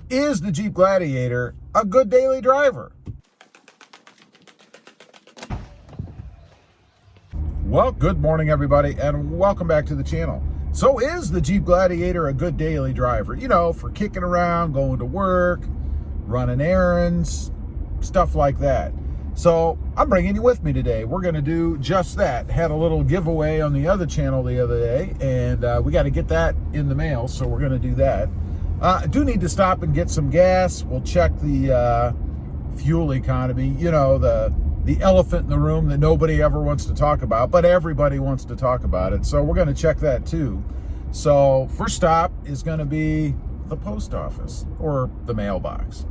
Is the Jeep Gladiator a good daily driver? Well, good morning, everybody, and welcome back to the channel. So is the Jeep Gladiator a good daily driver? You know, for kicking around, going to work, running errands, stuff like that. So I'm bringing you with me today. We're going to do just that. Had a little giveaway on the other channel the other day, and we got to get that in the mail, so we're going to do that. I do need to stop and get some gas. We'll check the fuel economy. You know, the elephant in the room that nobody ever wants to talk about, but everybody wants to talk about it. So we're going to check that too. So first stop is going to be the post office or the mailbox.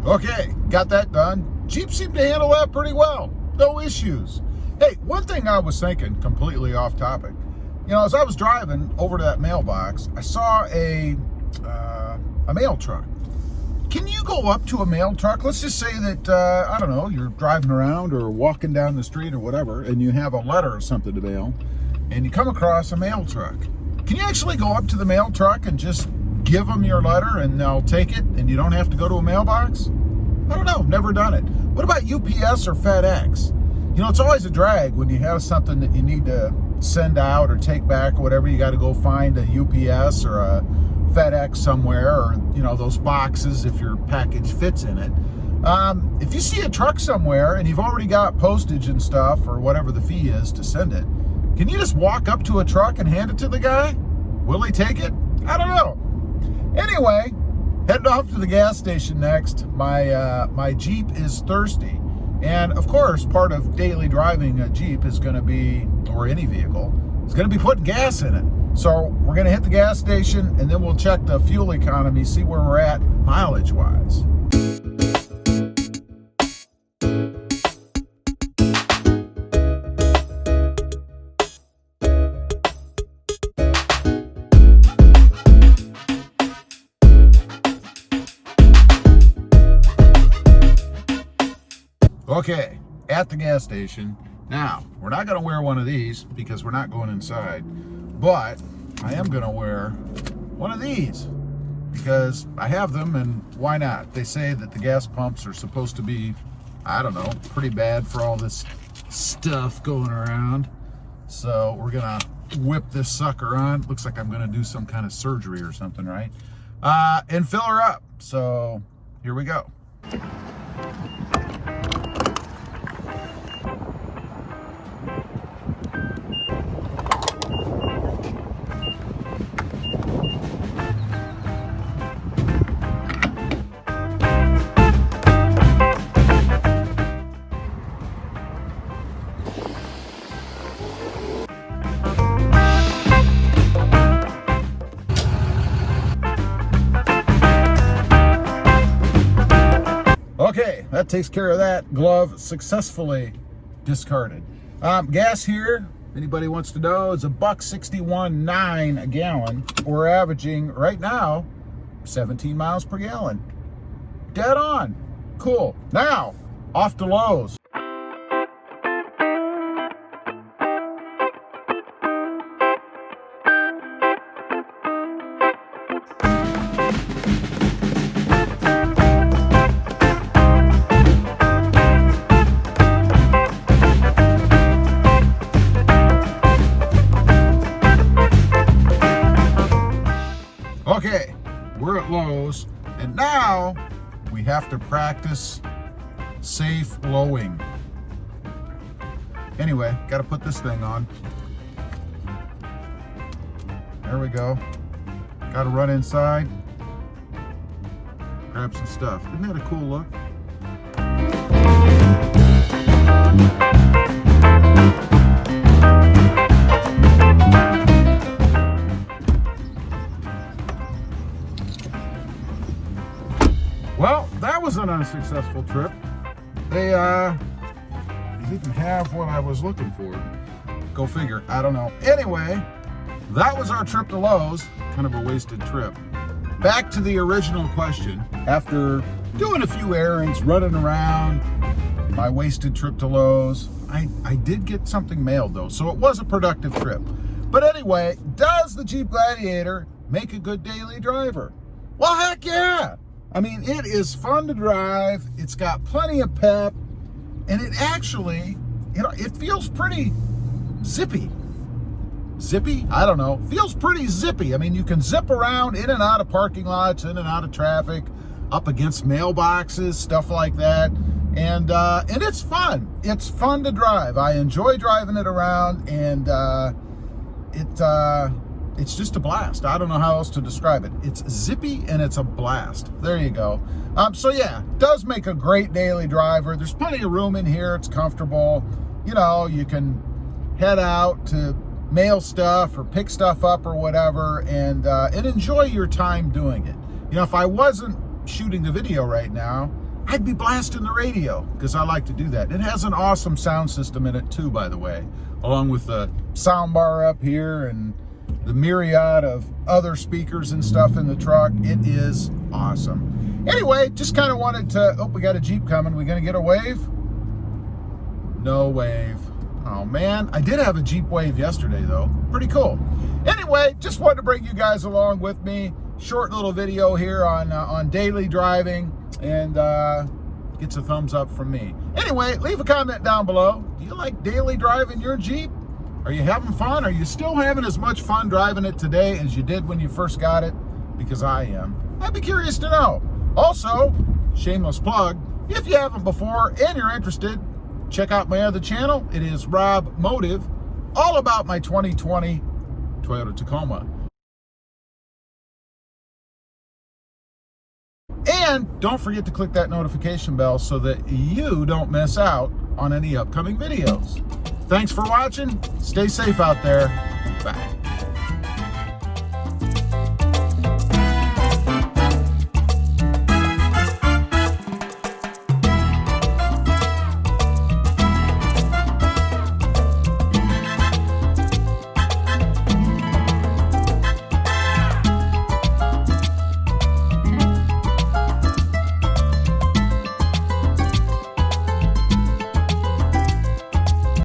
Okay, got that done. Jeep seemed to handle that pretty well. No issues. Hey, one thing I was thinking, completely off topic, you know, as I was driving over to that mailbox, I saw a mail truck. Can you go up to a mail truck? Let's just say that, I don't know, you're driving around or walking down the street or whatever, and you have a letter or something to mail, and you come across a mail truck. Can you actually go up to the mail truck and just give them your letter and they'll take it and you don't have to go to a mailbox? I don't know, never done it. What about UPS or FedEx? You know, it's always a drag when you have something that you need to send out or take back or whatever. You got to go find a UPS or a FedEx somewhere, or, you know, those boxes if your package fits in it. If you see a truck somewhere and you've already got postage and stuff or whatever the fee is to send it, can you just walk up to a truck and hand it to the guy? Will he take it? I don't know. Anyway, heading off to the gas station next. My Jeep is thirsty. And of course, part of daily driving a Jeep is going to be, or any vehicle, is going to be putting gas in it. So we're going to hit the gas station and then we'll check the fuel economy, see where we're at mileage-wise. Okay, at the gas station. Now, we're not going to wear one of these because we're not going inside, but I am going to wear one of these because I have them, and why not? They say that the gas pumps are supposed to be, I don't know, pretty bad for all this stuff going around. So we're going to whip this sucker on. Looks like I'm going to do some kind of surgery or something, right? And fill her up. So here we go. Okay, that takes care of that. Glove successfully discarded. Gas here, anybody wants to know, is $1.61.9 a gallon. We're averaging right now 17 miles per gallon. Dead on. Cool. Now, off to Lowe's. Okay, we're at Lowe's, and now we have to practice safe blowing. Anyway, got to put this thing on. There we go. Got to run inside, grab some stuff. Isn't that a cool look? that was an unsuccessful trip. They didn't have what I was looking for. Go figure, I don't know. Anyway, that was our trip to Lowe's. Kind of a wasted trip. Back to the original question. After doing a few errands, running around, my wasted trip to Lowe's, I did get something mailed though, so it was a productive trip. But anyway, does the Jeep Gladiator make a good daily driver? Well, heck yeah. I mean, it is fun to drive. It's got plenty of pep, and it actually, it feels pretty zippy. Zippy? I don't know. Feels pretty zippy. I mean, you can zip around in and out of parking lots, in and out of traffic, up against mailboxes, stuff like that. And it's fun. It's fun to drive. I enjoy driving it around, and it's just a blast. I don't know how else to describe it. It's zippy and it's a blast. There you go. So yeah, does make a great daily driver. There's plenty of room in here. It's comfortable. You know, you can head out to mail stuff or pick stuff up or whatever, and enjoy your time doing it. You know, if I wasn't shooting the video right now, I'd be blasting the radio, because I like to do that. It has an awesome sound system in it too, by the way, along with the sound bar up here and the myriad of other speakers and stuff in the truck. It is awesome. Anyway, just kind of wanted to, oh, we got a Jeep coming. We gonna get a wave? No wave. Oh man, I did have a Jeep wave yesterday though. Pretty cool. Anyway, just wanted to bring you guys along with me. Short little video here on daily driving, and gets a thumbs up from me. Anyway, leave a comment down below. Do you like daily driving your Jeep? Are you having fun? Are you still having as much fun driving it today as you did when you first got it? Because I am. I'd be curious to know. Also, shameless plug, if you haven't before and you're interested, check out my other channel. It is Rob Motive, all about my 2020 Toyota Tacoma. And don't forget to click that notification bell so that you don't miss out on any upcoming videos. Thanks for watching. Stay safe out there. Bye.